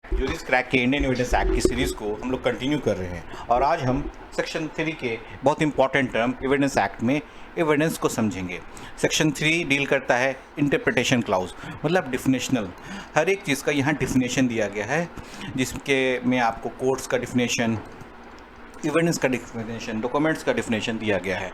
Juris crack के Indian evidence act की series को हम लोग कंटिन्यू कर रहे हैं और आज हम सेक्शन 3 के बहुत इंपॉर्टेंट टर्म एविडेंस एक्ट में एविडेंस को समझेंगे। सेक्शन 3 डील करता है इंटरप्रिटेशन क्लाउज, मतलब डिफिनेशनल। हर एक चीज़ का यहाँ डिफिनेशन दिया गया है, जिसके में आपको कोर्ट्स का डिफिनेशन, एविडेंस का डिफिनेशन, डॉक्यूमेंट्स का डिफिनेशन दिया गया है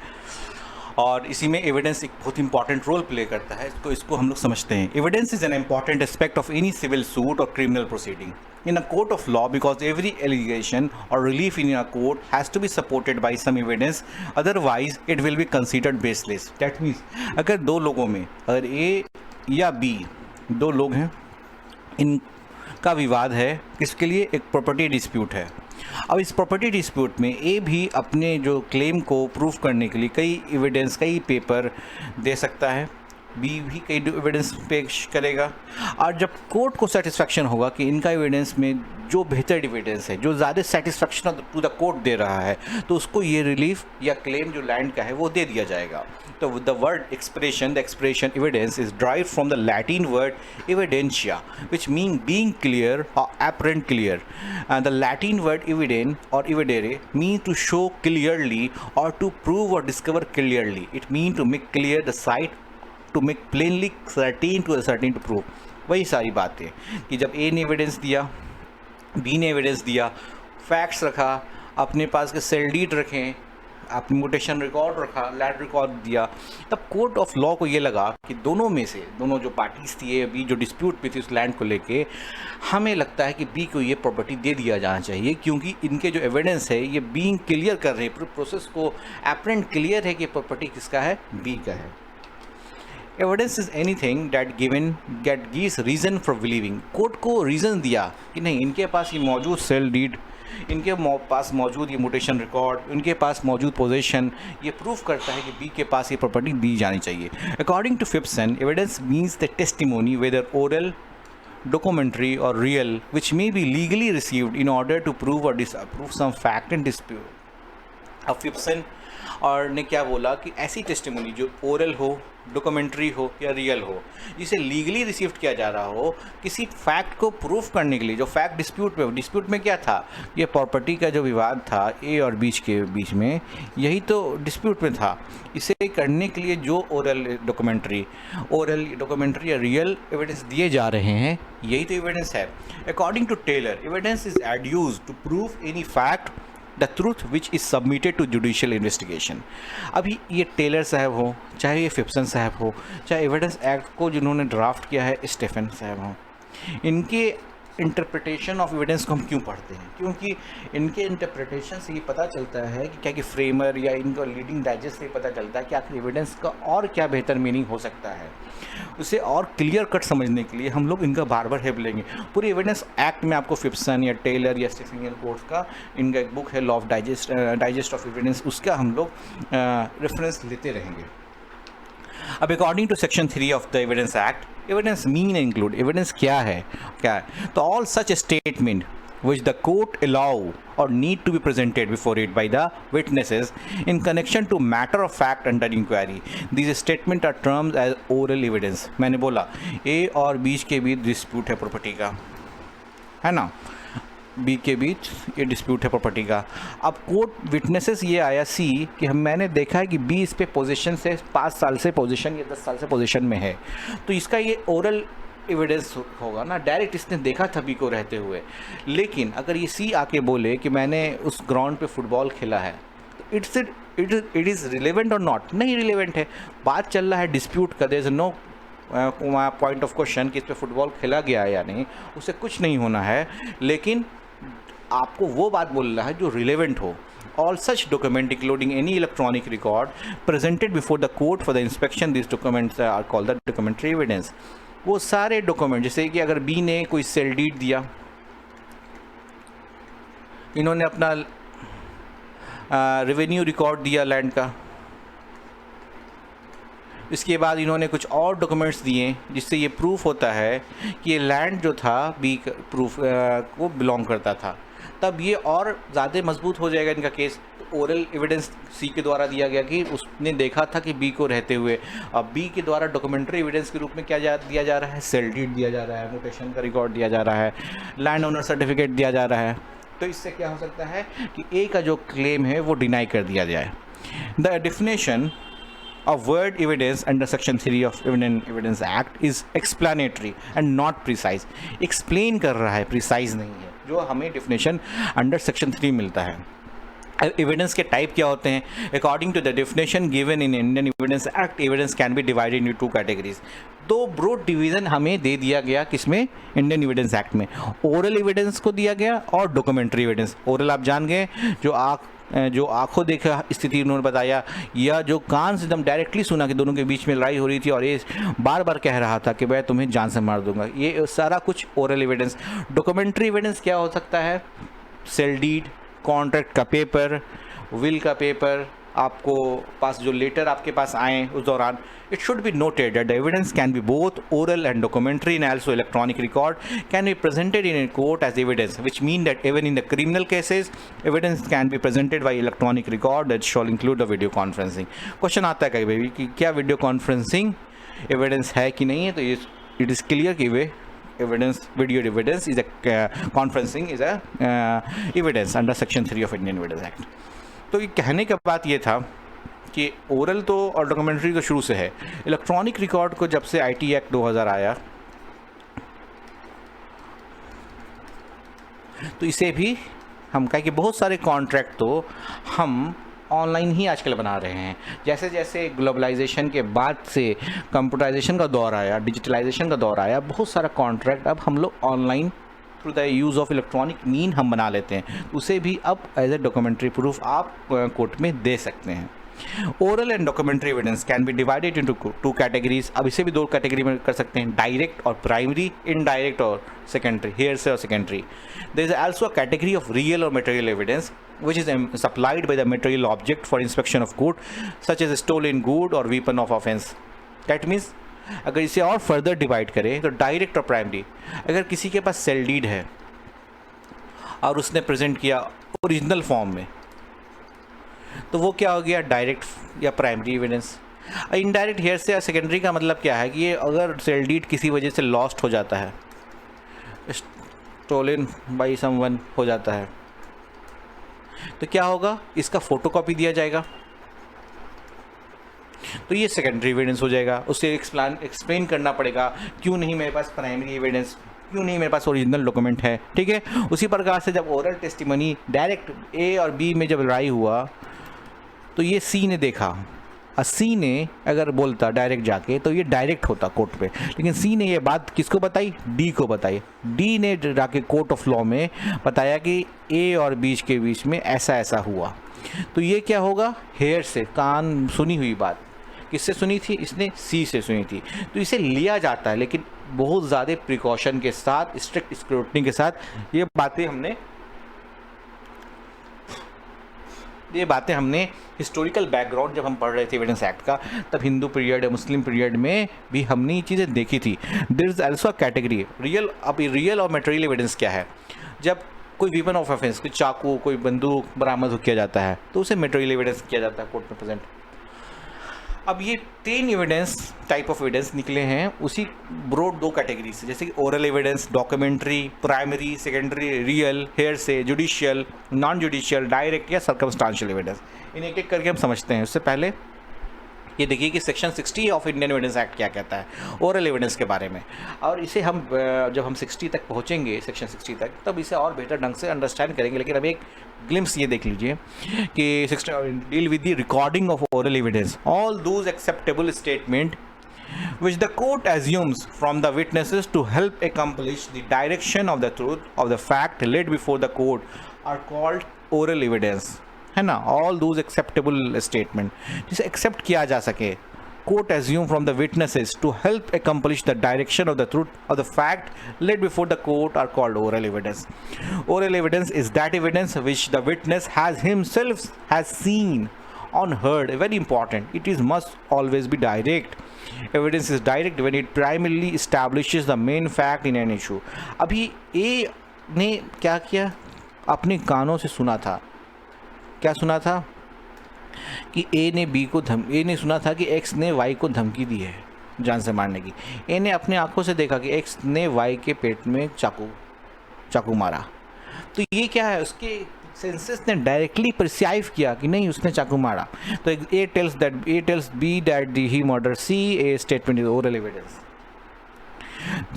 और इसी में एविडेंस एक बहुत इंपॉर्टेंट रोल प्ले करता है। तो इसको हम लोग समझते हैं। Evidence is an important aspect of any civil suit और criminal proceeding in a court of law because every allegation or relief in a court has to be supported by some evidence, otherwise it will be considered baseless. That means अगर दो लोगों में, अगर A या B दो लोग हैं, इनका विवाद है, इसके लिए एक प्रॉपर्टी डिस्प्यूट है। अब इस प्रॉपर्टी डिस्प्यूट में ए भी अपने जो क्लेम को प्रूफ करने के लिए कई एविडेंस, कई पेपर दे सकता है, बी भी कई एविडेंस पेश करेगा और जब कोर्ट को सेटिस्फैक्शन होगा कि इनका एविडेंस में जो बेहतर एविडेंस है, जो ज़्यादा सेटिस्फैक्शन टू द कोर्ट दे रहा है, तो उसको ये रिलीफ या क्लेम जो लैंड का है वो दे दिया जाएगा। तो the word expression, the expression evidence is drive from the Latin word evidentia which mean being clear और apparent clear. The Latin word evident और evidere mean to show clearly और टू प्रूव और discover clearly. It mean to make clear the sight, to make plainly certain to certain to prove. वही सारी बातें कि जब ए ने एविडेंस दिया, बी ने एविडेंस दिया, फैक्ट्स रखा, अपने पास के सेल डीड रखें, आपने म्यूटेशन रिकॉर्ड रखा, लैंड रिकॉर्ड दिया, तब कोर्ट ऑफ लॉ को ये लगा कि दोनों में से, दोनों जो पार्टीज थी, ए बी, जो डिस्प्यूट पे थी उस लैंड को लेके, हमें लगता है कि बी को ये प्रॉपर्टी दे दिया जाना चाहिए क्योंकि इनके जो एविडेंस है ये बीइंग क्लियर कर रहे हैं, प्रोसेस को एपरेंट क्लियर है कि प्रॉपर्टी किसका है, बी का है। Evidence is anything that gives reason for believing. Court को रीज़न दिया कि नहीं, इनके पास ये मौजूद सेल डीड, इनके पास मौजूद ये म्यूटेशन रिकॉर्ड, इनके पास मौजूद पोजीशन, ये प्रूफ करता है कि बी के पास ये प्रॉपर्टी दी जानी चाहिए। According to Phipson, evidence means the testimony whether oral, documentary or real which may be legally received in order to prove or disapprove some fact and dispute. अब फिप्सन और ने क्या बोला कि ऐसी टेस्टिमोनी जो ओरल हो, डॉक्यूमेंट्री हो या रियल हो, जिसे लीगली रिसीव किया जा रहा हो किसी फैक्ट को प्रूफ करने के लिए, जो फैक्ट डिस्प्यूट में क्या था, ये प्रॉपर्टी का जो विवाद था ए और बीच के बीच में, यही तो डिस्प्यूट में था। इसे करने के लिए जो ओरल डॉक्यूमेंट्री या रियल एविडेंस दिए जा रहे हैं, यही तो एविडेंस है। According to Taylor, evidence is adduce to prove any fact the truth which is submitted to judicial investigation. अभी ये टेलर साहब हो, चाहे ये फिप्सन साहब हो, चाहे एविडेंस एक्ट को जिन्होंने ड्राफ्ट किया है स्टेफन साहब हो, इनके इंटरप्रिटेशन ऑफ एविडेंस को हम क्यों पढ़ते हैं? क्योंकि इनके इंटरप्रिटेशन से ये पता चलता है कि क्या कि फ्रेमर या इनका लीडिंग डाइजेस्ट से पता चलता है कि आखिर एविडेंस का और क्या बेहतर मीनिंग हो सकता है। उसे और क्लियर कट समझने के लिए हम लोग इनका बार बार हेल्प लेंगे। पूरी एविडेंस एक्ट में आपको फिप्सन या टेलर या स्टीफन कोर्स का, इनका एक बुक है law of digest of evidence, उसका हम लोग रेफरेंस लेते रहेंगे। अब according to section 3 of the evidence act, evidence mean include, evidence क्या है, तो all such statement which the court allow or need to be presented before it by the witnesses in connection to matter of fact under inquiry. These statements are termed as oral evidence. मैंने बोला A और बीच के बीच dispute है property का, है ना, B के बीच ये डिस्प्यूट है प्रॉपर्टी का। अब कोर्ट विटनेसेस ये आया सी कि मैंने देखा है कि बी इस पे पोजीशन से 5 साल से पोजीशन या 10 साल से पोजीशन में है, तो इसका ये ओरल एविडेंस होगा ना, डायरेक्ट इसने देखा था बी को रहते हुए। लेकिन अगर ये सी आके बोले कि मैंने उस ग्राउंड पे फुटबॉल खेला है, तो इट इज़ रिलेवेंट और नॉट? नहीं रिलेवेंट है। बात चल रहा है डिस्प्यूट का, there is no point of question कि इस पर फुटबॉल खेला गया है या नहीं, उससे कुछ नहीं होना है। लेकिन आपको वो बात बोल रहा है जो रिलेवेंट हो। All such document including any electronic record presented before the court for the inspection, these documents are called the documentary evidence. वो सारे डॉक्यूमेंट, जैसे कि अगर बी ने कोई सेल डीड दिया, इन्होंने अपना रेवेन्यू रिकॉर्ड दिया लैंड का, इसके बाद इन्होंने कुछ और डॉक्यूमेंट्स दिए जिससे ये प्रूफ होता है कि ये लैंड जो था बी प्रूफ को बिलोंग करता था। तब ये और ज़्यादा मजबूत हो जाएगा इनका केस। ओरल एविडेंस सी के द्वारा दिया गया कि उसने देखा था कि बी को रहते हुए। अब बी के द्वारा डॉक्यूमेंट्री एविडेंस के रूप में क्या दिया जा रहा है, सेल डीड दिया जा रहा है, म्यूटेशन का रिकॉर्ड दिया जा रहा है, लैंड ओनर सर्टिफिकेट दिया जा रहा है। तो इससे क्या हो सकता है कि ए का जो क्लेम है वो डिनाई कर दिया जाए। The definition of word evidence under section 3 of Evidence Act is explanatory and not precise। explain कर रहा है, precise नहीं है, जो हमें definition under section 3 मिलता है। एविडेंस के टाइप क्या होते हैं? According to the definition given in Indian evidence act, evidence can be divided into 2 categories. 2 broad division हमें दे दिया गया किसमें? इंडियन एविडेंस एक्ट में। ओरल एविडेंस को दिया गया और डॉक्यूमेंट्री एविडेंस। ओरल आप जान गए, जो आंखों देखा स्थिति उन्होंने बताया, या जो कान से एकदम डायरेक्टली सुना कि दोनों के बीच में लड़ाई हो रही थी और ये बार बार कह रहा था कि मैं तुम्हें जान से मार दूंगा, ये सारा कुछ ओरल एविडेंस। डॉक्यूमेंट्री एविडेंस क्या हो सकता है? सेल डीड, कॉन्ट्रैक्ट का पेपर, विल का पेपर, आपको पास जो लेटर आपके पास आए उस दौरान। It should be noted that the evidence can be both oral and documentary and also electronic record can be presented in court as evidence, which mean that even in the criminal cases evidence can be presented by electronic record that shall include the video conferencing. Question आता है कहीं भी कि क्या video conferencing evidence है कि नहीं है? तो इट इज़ क्लियर कि वे video evidence is a conferencing is a evidence under section 3 of Indian Evidence Act। तो ये कहने का बात ये था कि ओरल तो और डॉक्यूमेंट्री तो शुरू से है। इलेक्ट्रॉनिक रिकॉर्ड को जब से IT एक्ट 2000 आया तो इसे भी हम कहें कि बहुत सारे कॉन्ट्रैक्ट तो हम ऑनलाइन ही आजकल बना रहे हैं। जैसे जैसे ग्लोबलाइजेशन के बाद से कंप्यूटराइजेशन का दौर आया, डिजिटलाइजेशन का दौर आया, बहुत सारा कॉन्ट्रैक्ट अब हम लोग online through the use of electronic mean हम बना लेते हैं। उसे भी अब एज ए डॉक्यूमेंट्री प्रूफ आप कोर्ट में दे सकते हैं। Oral and documentary evidence can be divided into 2 categories. अब इसे भी 2 कैटेगरी में कर सकते हैं, डायरेक्ट और प्राइमरी, इनडायरेक्ट और सेकेंडरी, हेयर से और secondary. There is also a category of real और material evidence which is supplied by the material object for inspection of court such as stolen good or weapon of offense। that means अगर इसे और further divide करें तो direct और primary, अगर किसी के पास सेल डीड है और उसने प्रेजेंट किया ओरिजिनल फॉर्म में तो वो क्या हो गया? डायरेक्ट या प्राइमरी एविडेंस। इनडायरेक्ट हेयर से या सेकेंडरी का मतलब क्या है कि ये अगर सेल डीड किसी वजह से लॉस्ट हो जाता है, स्टोलन बाय समवन हो जाता है, तो क्या होगा? इसका फोटोकॉपी दिया जाएगा, तो ये सेकेंडरी एविडेंस हो जाएगा। उसे एक्सप्लेन करना पड़ेगा क्यों नहीं मेरे पास प्राइमरी एविडेंस, क्यों नहीं मेरे पास ओरिजिनल डॉक्यूमेंट है। ठीक है, उसी प्रकार से जब ओरल टेस्टिमनी डायरेक्ट ए और बी में जब लड़ाई हुआ तो ये सी ने देखा, सी ने अगर बोलता डायरेक्ट जाके तो ये डायरेक्ट होता कोर्ट पे, लेकिन सी ने ये बात किसको बताई? डी को बताई। डी ने जाके कोर्ट ऑफ लॉ में बताया कि ए और बी के बीच में ऐसा ऐसा हुआ, तो ये क्या होगा? हेयर से, कान सुनी हुई बात। किससे सुनी थी? इसने सी से सुनी थी। तो इसे लिया जाता है, लेकिन बहुत ज़्यादा प्रिकॉशन के साथ, स्ट्रिक्ट स्क्रूटनी के साथ। ये बातें हमने हिस्टोरिकल बैकग्राउंड जब हम पढ़ रहे थे एविडेंस एक्ट का, तब हिंदू पीरियड, मुस्लिम पीरियड में भी हमने ये चीज़ें देखी थी। There is also a category real. अब रियल और मटेरियल एविडेंस क्या है? जब कोई वीपन ऑफ ऑफेंस, कोई चाकू, कोई बंदूक बरामद किया जाता है तो उसे मटेरियल एविडेंस किया जाता है कोर्ट में प्रेजेंट। अब ये 3 एविडेंस टाइप ऑफ एविडेंस निकले हैं उसी ब्रॉड 2 कैटेगरी से, जैसे कि oral evidence, documentary, primary, secondary, real, hearsay, judicial, non judicial, direct या सर्कमस्टांशियल एविडेंस। इन एक एक करके हम समझते हैं। उससे पहले ये देखिए कि section 60 of Indian evidence act क्या कहता है ओरल एविडेंस के बारे में, और इसे हम जब हम 60 तक पहुंचेंगे, सेक्शन 60 तक, तब इसे और बेहतर ढंग से अंडरस्टैंड करेंगे। लेकिन अब एक ग्लिम्स ये देख लीजिए कि 60 deal with the recording of oral evidence all those acceptable statement which the court assumes from the witnesses to help accomplish the direction of the truth of the fact laid before the court are called oral evidence, है ना। all those acceptable statement जिसे accept किया जा सके, court assume from the witnesses to help accomplish the direction of the truth of the fact laid before the court are called oral evidence. Oral evidence is that evidence which the witness has himself has seen unheard, very important. It is must always be direct. Evidence is direct when it primarily establishes the main fact in an issue. अभी ए ने क्या किया, अपने कानों से सुना था, क्या सुना था कि ए ने सुना था कि एक्स ने वाई को धमकी दी है जान से मारने की। ए ने अपने आंखों से देखा कि एक्स ने वाई के पेट में चाकू मारा। तो ये क्या है, उसके सेंसेस ने डायरेक्टली परसाइव किया कि नहीं उसने चाकू मारा। तो A tells B that he murder C, A statement is oral evidence.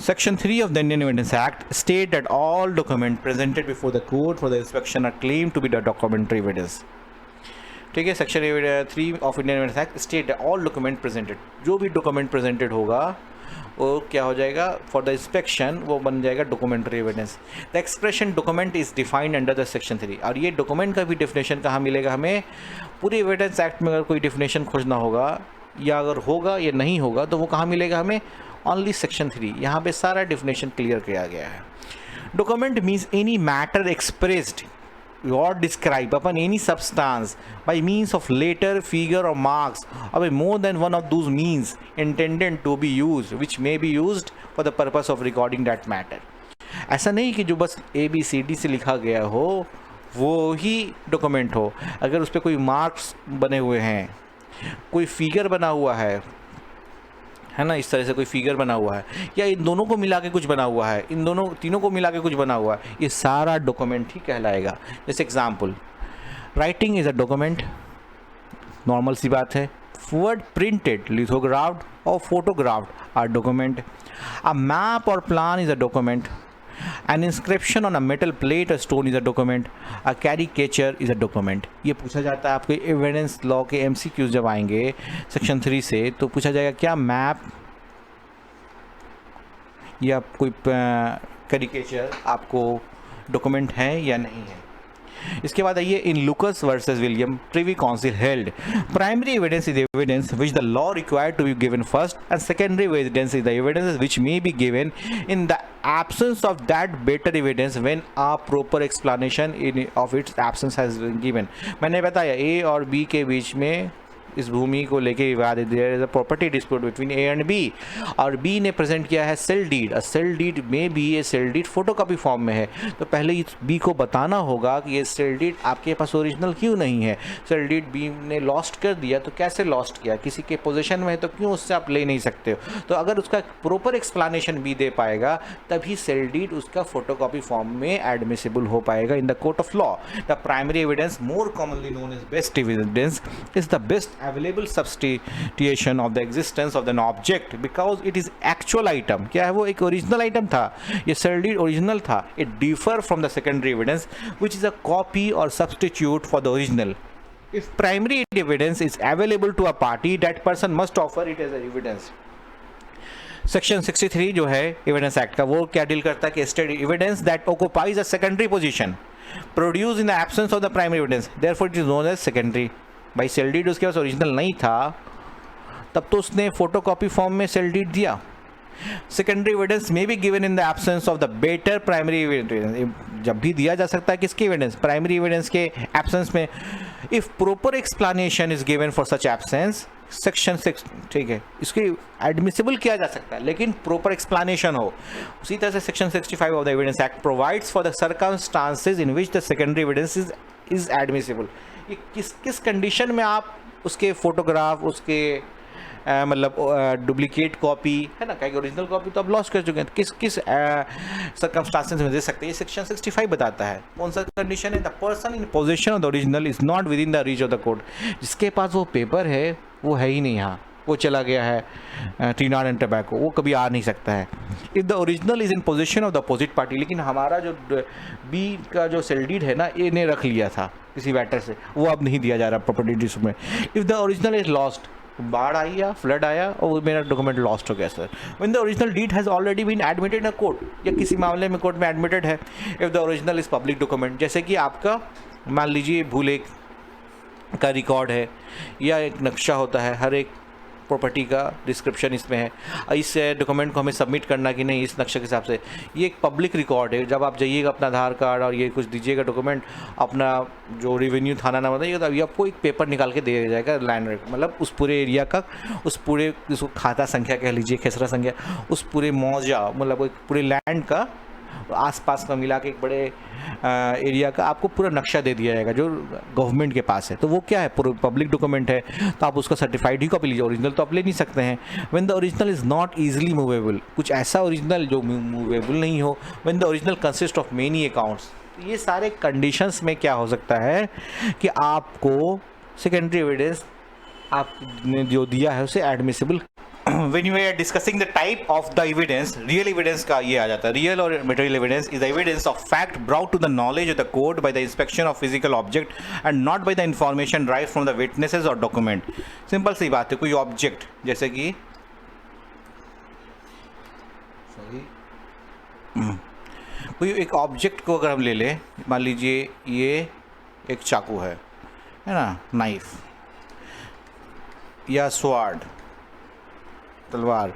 Section 3 of the Indian Evidence Act state that all documents presented before the court for the inspection are claimed to be the documentary evidence. ठीक है, section 3 of Indian evidence act state all document presented, जो भी document presented होगा वो क्या हो जाएगा, for the inspection वो बन जाएगा documentary evidence. The expression document is defined under the section 3। और ये डॉक्यूमेंट का भी डेफिनेशन कहाँ मिलेगा हमें, पूरे एविडेंस एक्ट में अगर कोई डेफिनेशन खोजना होगा या अगर होगा या नहीं होगा तो वो कहाँ मिलेगा हमें, ओनली सेक्शन 3। यहाँ पे सारा डेफिनेशन क्लियर किया गया है। Document means any matter expressed or described upon any substance by means of letter, figure or marks, or by more than one of those means intended to be used, which may be used for the purpose of recording that matter. ऐसा नहीं कि जो बस ABCD से लिखा गया हो वो ही डॉक्यूमेंट हो। अगर उस पर कोई मार्क्स बने हुए हैं, कोई फिगर बना हुआ है ना, इस तरह से कोई फिगर बना हुआ है, या इन दोनों को मिला के कुछ बना हुआ है, इन दोनों तीनों को मिला के कुछ बना हुआ है, ये सारा डॉक्यूमेंट ही कहलाएगा। जैसे example, writing is a document, normal सी बात है। वर्ड प्रिंटेड, लिथोग्राफ्ड और photographed are document. A map और plan is a document. An inscription on a metal plate or stone is a document. A caricature is a document. ये पूछा जाता है आपके एविडेंस लॉ के MCQs जब आएंगे सेक्शन 3 से, तो पूछा जाएगा क्या मैप या कोई कैरिकेचर आपको डॉक्यूमेंट है या नहीं है। इसके बाद आइए, in Lucas versus William privy council held primary evidence is evidence which the law required to be given first and secondary evidence is the evidence which may be given in the absence of that better evidence when a proper explanation of its absence has been given। मैंने बताया A और B के बीच में इस भूमि को लेके विवाद है, there is a property dispute between A and B, और बी ने प्रेजेंट किया है sale deed. A sale deed में भी ये सेल डीड फोटोकॉपी फॉर्म में है, तो पहले इस बी को बताना होगा कि ये सेल डीड आपके पास ओरिजिनल क्यों नहीं है। सेल डीड बी ने लॉस्ट कर दिया, तो कैसे लॉस्ट किया, किसी के पोजीशन में है तो क्यों उससे आप ले नहीं सकते हो। तो अगर उसका प्रॉपर एक्सप्लेनेशन बी दे पाएगा तभी सेल डीड उसका फोटोकॉपी फॉर्म में एडमिसिबल हो पाएगा in the court of law. The primary evidence, more commonly known as best evidence, is the best available substitution of the existence of an object because it is actual item। क्या है वो, एक original item था, ये sale deed original था। It differ from the secondary evidence which is a copy or substitute for the original। If primary evidence is available to a party, that person must offer it as a evidence। Section 63 जो है evidence act का, वो क्या deal करता है कि state evidence that occupies a secondary position produce in the absence of the primary evidence, therefore it is known as secondary. भाई sale deed उसके पास ओरिजिनल नहीं था तब तो उसने फोटोकॉपी फॉर्म में सेल डीड दिया। सेकेंडरी एविडेंस में भी given in the absence of the better primary evidence, जब भी दिया जा सकता है किसकी एविडेंस, प्राइमरी एविडेंस के एब्सेंस में। If proper explanation is given for such absence, section 6, ठीक है, इसकी एडमिसिबल किया जा सकता है लेकिन प्रॉपर एक्सप्लेनेशन हो। उसी तरह से section 65 of the evidence act provides for the circumstances in which the secondary evidence is admissible. ये किस कंडीशन में आप उसके फोटोग्राफ, उसके मतलब डुप्लीकेट कॉपी है ना, क्या ओरिजिनल कॉपी तो आप लॉस कर चुके हैं, किस सर्कमस्टांसेस में दे सकते हैं, ये सेक्शन 65 बताता है। कौन सा कंडीशन है, the person in position of the original is not with in the reach of the court. जिसके पास वो पेपर है वो है ही नहीं यहाँ, वो चला गया है ट्रिनिडाद एंड टोबैगो, वो कभी आ नहीं सकता है। If the original is in position of the opposite party, लेकिन हमारा जो बी का जो सेल डीड है ना, ए ने रख लिया था किसी मैटर से, वो अब नहीं दिया जा रहा प्रॉपर्टी डिस्प्यूट में। If the original is lost, बाढ़ आई या फ्लड आया और मेरा डॉक्यूमेंट लॉस्ट हो गया sir. When the original deed has already been admitted in a court, या किसी मामले में कोर्ट में एडमिटेड है। If the original is public document, जैसे कि आपका मान लीजिए भूलेख का रिकॉर्ड है या एक नक्शा होता है, हर एक प्रॉपर्टी का डिस्क्रिप्शन इसमें है। इस डॉक्यूमेंट को हमें सबमिट करना कि नहीं इस नक्शे के हिसाब से, ये एक पब्लिक रिकॉर्ड है। जब आप जाइएगा अपना आधार कार्ड और ये कुछ दीजिएगा डॉक्यूमेंट, अपना जो रेवेन्यू थाना ना बताइएगा, तो अभी आपको एक पेपर निकाल के दिया जाएगा लैंड, मतलब उस पूरे एरिया का, उस पूरे उसको खाता संख्या कह लीजिए, खेसरा संख्या, उस पूरे मौजा मतलब एक पूरे लैंड का आसपास का मिला के एक बड़े एरिया का आपको पूरा नक्शा दे दिया जाएगा जो गवर्नमेंट के पास है। तो वो क्या है, पूरा पब्लिक डॉक्यूमेंट है, तो आप उसका सर्टिफाइड ही कॉपी लीजिए, ओरिजिनल तो आप ले नहीं सकते हैं। When the original is not easily movable, कुछ ऐसा ओरिजिनल जो मूवेबल नहीं हो। When the original consist of many accounts, ये सारे कंडीशंस में क्या हो सकता है कि आपको सेकेंडरी एविडेंस आपने जो दिया है उसे admissible. When you are discussing the type of the evidence, real evidence का ये आ जाता है। Real और material evidence is the evidence of fact brought to the knowledge of the court by the inspection of physical object and not by the information derived from the witnesses or document। Simple सी बात है, कोई object जैसे कि कोई एक object को अगर हम ले लें, मान लीजिए ये एक चाकू है ना, नाइफ या स्वार्ड तलवार,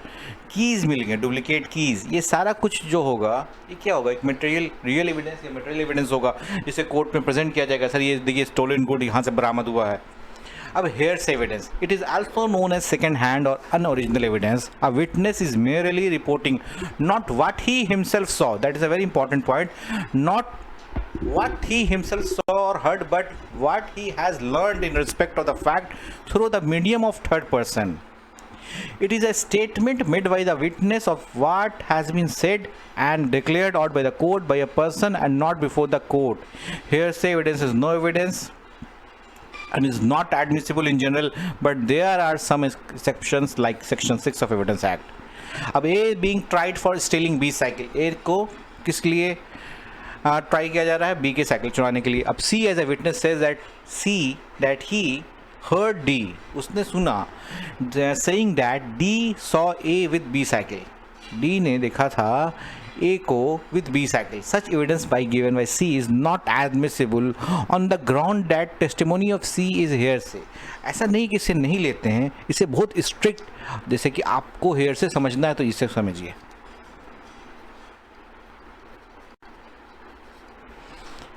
कीज़ मिल गए, डुप्लीकेट कीज़, ये सारा कुछ जो होगा ये क्या होगा, एक मटेरियल रियल एविडेंस या मटेरियल एविडेंस होगा जिसे कोर्ट में प्रेजेंट किया जाएगा। सर ये देखिए स्टोलन गुड यहाँ से बरामद हुआ है। अब hearsay evidence, it is also known as second hand और unoriginal evidence. A witness is merely reporting not what he himself saw, that is a very important point, not what he himself saw or heard, but what he has learned in respect of the fact through the medium of third person. It is a statement made by the witness of what has been said and declared out by the court by a person and not before the court. Hearsay evidence is no evidence and is not admissible in general, but there are some exceptions like section 6 of Evidence Act. अब A being tried for stealing B cycle, A को किस लिए try किया जा रहा है, B के cycle चुराने के लिए। अब C as a witness says that he heard D, उसने सुना, saying that D saw A with B cycle, D ने देखा था ए को with B cycle. Such evidence by given by C is not admissible on the ground that testimony of C is hearsay. ऐसा नहीं कि इसे नहीं लेते हैं, इसे बहुत स्ट्रिक्ट, जैसे कि आपको हेयर से समझना है तो इसे समझिए।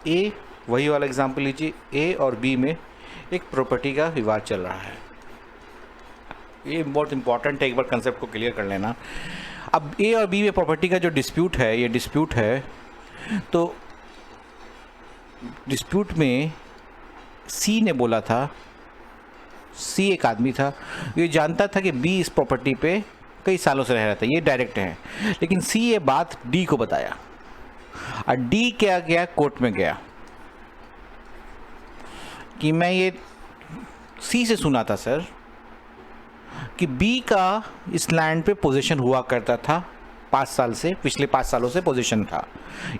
ए, वही वाला एग्जाम्पल लीजिए, ए और बी में एक प्रॉपर्टी का विवाद चल रहा है। ये बहुत इंपॉर्टेंट है, एक बार कंसेप्ट को क्लियर कर लेना। अब ए और बी में प्रॉपर्टी का जो डिस्प्यूट है, ये डिस्प्यूट है, तो डिस्प्यूट में सी ने बोला था, सी एक आदमी था, ये जानता था कि बी इस प्रॉपर्टी पे कई सालों से रह रहा था, ये डायरेक्ट है, लेकिन सी ये बात डी को बताया और डी क्या गया, कोर्ट में गया कि मैं ये सी से सुना था सर कि बी का इस लैंड पे पोजीशन हुआ करता था 5 साल से, पिछले 5 सालों से पोजीशन था,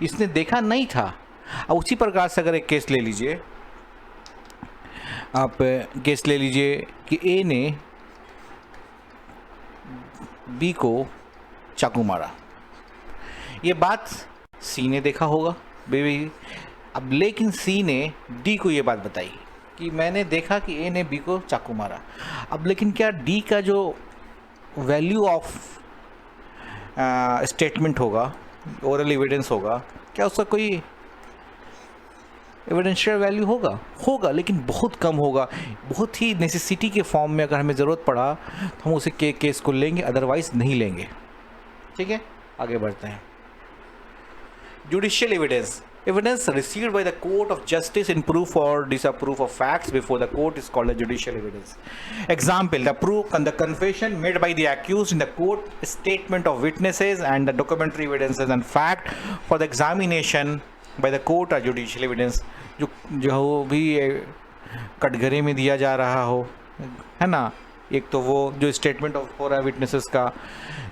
इसने देखा नहीं था। अब उसी प्रकार से अगर एक केस ले लीजिए, आप केस ले लीजिए कि ए ने बी को चाकू मारा, ये बात सी ने देखा होगा बेबी। अब लेकिन सी ने डी को ये बात बताई कि मैंने देखा कि ए ने बी को चाकू मारा। अब लेकिन क्या डी का जो वैल्यू ऑफ स्टेटमेंट होगा, ओरल एविडेंस होगा, क्या उसका कोई एविडेंशियल वैल्यू होगा, लेकिन बहुत कम होगा। बहुत ही नेसेसिटी के फॉर्म में अगर हमें ज़रूरत पड़ा तो हम उसे केस को लेंगे, अदरवाइज नहीं लेंगे। ठीक है, आगे बढ़ते हैं। Judicial evidence, evidence received by the court of justice in proof or disapproof of facts before the court is called a judicial evidence. Example, the proof and the confession made by the accused in the court, statement of witnesses and the documentary evidences and fact for the examination by the court are judicial evidence. जो भी कटघरे में दिया जा रहा हो, है ना, एक तो वो जो स्टेटमेंट ऑफ हो रहा है विटनेसेस का,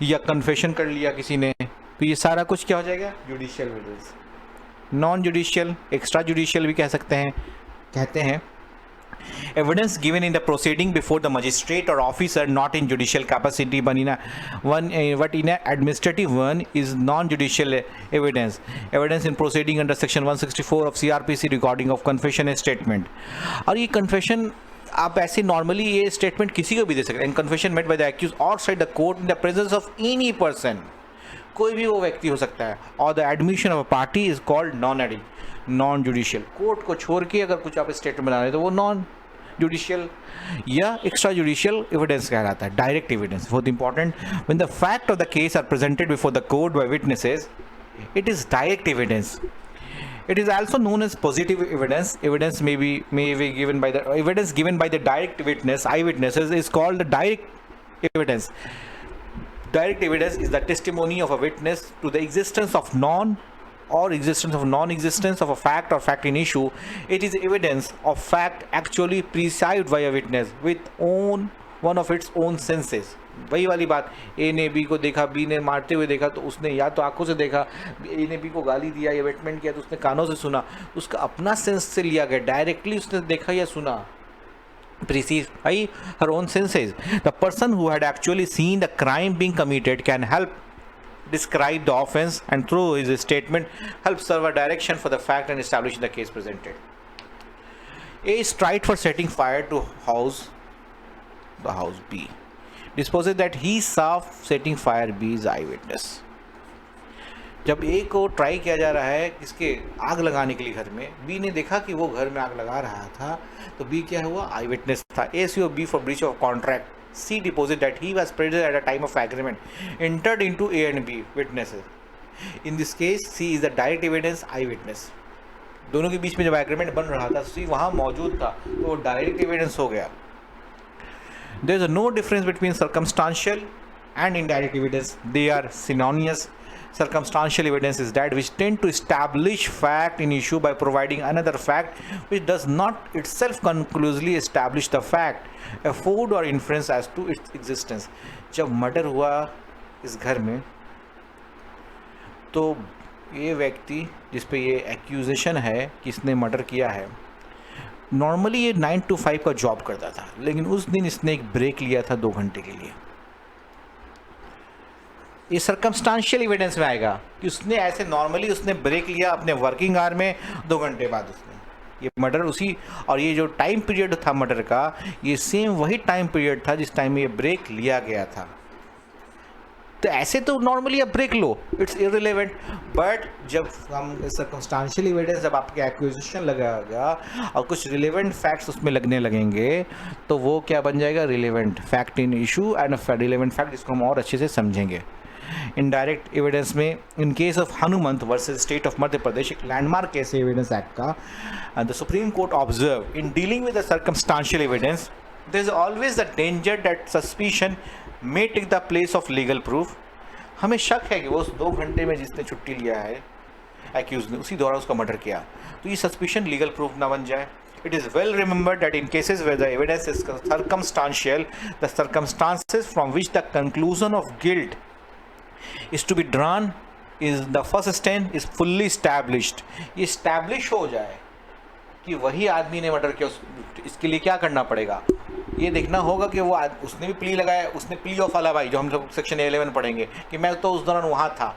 या कन्फेशन कर लिया किसी ने, तो ये सारा कुछ क्या हो जाएगा, judicial evidence. Non judicial, extra judicial भी कहते हैं evidence given in the proceeding before the magistrate और officer not in judicial capacity but in administrative one is non judicial evidence. Evidence in proceeding under section 164 of CRPC recording of confession statement. और ये confession आप ऐसे normally ये statement किसी को भी दे सकते हैं, confession made by the accuse outside the court in the presence of any person, कोई भी वो व्यक्ति हो सकता है, और the admission of a party is called non judicial. Court को छोड़ के अगर कुछ आप स्टेटमेंट बना रहे तो वो नॉन जुडिशियल या एक्स्ट्रा जुडिशियल एविडेंस कहलाता है। डायरेक्ट एविडेंस बहुत important, when the fact of the case are presented before the court by witnesses, it is direct evidence. It is also known as positive evidence. Evidence may be given by the evidence given by the direct witness, eyewitnesses, is called the direct evidence. Direct evidence is the testimony of a witness to the existence of non-existence of a fact or fact in issue. It is evidence of fact actually perceived by a witness with one of its own senses. वही वाली बात, ए ने B को देखा, B ने मारते हुए देखा तो उसने या तो आंखों से देखा, ए ने बी को गाली दिया या वेटमेंट किया तो उसने कानों से सुना, उसका अपना सेंस से लिया गया, डायरेक्टली उसने देखा या सुना, perceived by her own senses. The person who had actually seen the crime being committed can help describe the offense and through his statement help serve a direction for the fact and establish the case presented. A is tried for setting fire to the house B. Disposes that he saw setting fire B is eyewitness. जब A को try किया जा रहा है किसके आग लगाने के लिए घर में, B ने देखा कि वो घर में आग लगा रहा था, तो B क्या हुआ, आई विटनेस था। A sued B for breach of contract. C deposed that he was present at a time of agreement entered into A and B witnesses. In this case C is the direct evidence, eyewitness. दोनों के बीच में जब agreement बन रहा था C वहाँ मौजूद था, तो वो डायरेक्ट एविडेंस हो गया। There is no difference between circumstantial and indirect evidence. They are synonymous. Circumstantial evidence is that which tend to establish fact in issue by providing another fact which does not itself conclusively establish the fact, afford or inference as to its existence. जब murder हुआ इस घर में तो ये व्यक्ति जिस पे ये एक्यूजेशन है कि इसने मर्डर किया है, नॉर्मली ये 9 to 5 का जॉब करता था, लेकिन उस दिन इसने एक ब्रेक लिया था 2 घंटे के लिए। ये सर्कमस्टांशियल एविडेंस में आएगा कि उसने ऐसे नॉर्मली उसने ब्रेक लिया अपने वर्किंग आवर में, 2 घंटे बाद उसने ये मर्डर उसी, और ये जो टाइम पीरियड था मर्डर का, ये सेम वही टाइम पीरियड था जिस टाइम ये ब्रेक लिया गया था। तो ऐसे तो नॉर्मली आप ब्रेक लो, इट्स इररिलेवेंट, बट जब हम सर्कमस्टांशियल एविडेंस जब आपके एक्विजिशन लगाएगा और कुछ रिलेवेंट फैक्ट्स उसमें लगने लगेंगे तो वो क्या बन जाएगा, relevant fact in issue and relevant fact, जिसको हम और अच्छे से समझेंगे। इनडायरेक्ट एविडेंस में in case of Hanumant versus state of Madhya Pradesh, एक लैंडमार्क केस है एविडेंस एक्ट का, the supreme court observe in dealing with the circumstantial evidence there is always the danger that suspicion may take the place of legal proof. हमें शक है कि वो उस 2 घंटे में जिसने छुट्टी लिया है एक्यूज ने, उसी दौरान उसका मर्डर किया, तो ये सस्पिशन लीगल प्रूफ ना बन जाए। It is well remembered that in cases where the evidence is circumstantial, the circumstances from which the conclusion of guilt is to be drawn is the first step is fully established. ये establish हो जाए कि वही आदमी ने murder किया, इसके लिए क्या करना पड़ेगा, ये देखना होगा कि वो उसने भी प्ली लगाया, उसने प्ली ऑफ अलावाई जो हम लोग सेक्शन 11 पढ़ेंगे कि मैं तो उस दौरान वहाँ था,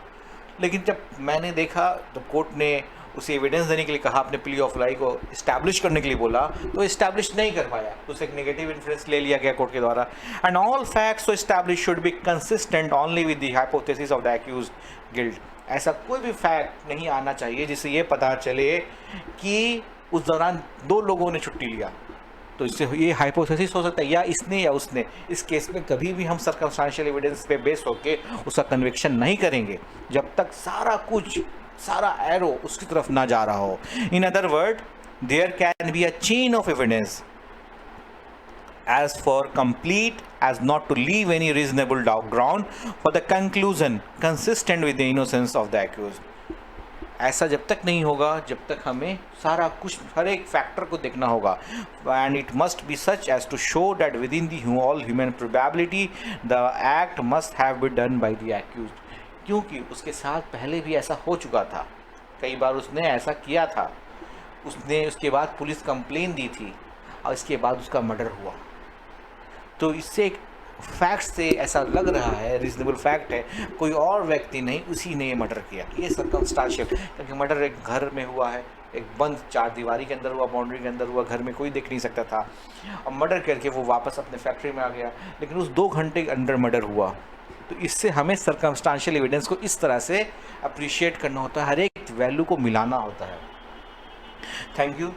लेकिन जब मैंने देखा तो कोर्ट ने उसे एविडेंस देने के लिए कहा, अपने प्ली ऑफ लाई को इस्टेब्लिश करने के लिए बोला, तो इस्टेब्लिश नहीं कर पाया, तो उसे एक नेगेटिव इन्फ्लुएंस ले लिया गया कोर्ट के द्वारा। And all facts so establish should be consistent only with the hypothesis of the accused guilt. ऐसा कोई भी फैक्ट नहीं आना चाहिए जिससे ये पता चले कि उस दौरान 2 लोगों ने छुट्टी लिया, तो इससे ये हाइपोथेसिस हो सकता है या इसने या उसने। इस केस में कभी भी हम सर्कमस्टेंशियल एविडेंस पे बेस होके उसका कन्विक्शन नहीं करेंगे जब तक सारा एरो उसकी तरफ ना जा रहा हो। In other word, there can be a chain of evidence as for complete as not to leave any reasonable ground for the conclusion consistent with the innocence of the accused. ऐसा जब तक नहीं होगा जब तक हमें सारा कुछ हर एक फैक्टर को देखना होगा, and it must be such as to show that within the all human probability the act must have been done by the accused. क्योंकि उसके साथ पहले भी ऐसा हो चुका था, कई बार उसने ऐसा किया था, उसने उसके बाद पुलिस कंप्लेन दी थी और इसके बाद उसका मर्डर हुआ। तो इससे एक फैक्ट से ऐसा लग रहा है, रीजनेबल फैक्ट है, कोई और व्यक्ति नहीं, उसी ने ये मर्डर किया। ये सर्कमस्टेंशियल, क्योंकि मर्डर एक घर में हुआ है, एक बंद चार दीवारी के अंदर हुआ, बाउंड्री के अंदर हुआ, घर में कोई देख नहीं सकता था। अब मर्डर करके वो वापस अपने फैक्ट्री में आ गया, लेकिन उस 2 घंटे के अंदर मर्डर हुआ। तो इससे हमें सर्कमस्टांशियल एविडेंस को इस तरह से अप्रिशिएट करना होता है, हर एक वैल्यू को मिलाना होता है। Thank you.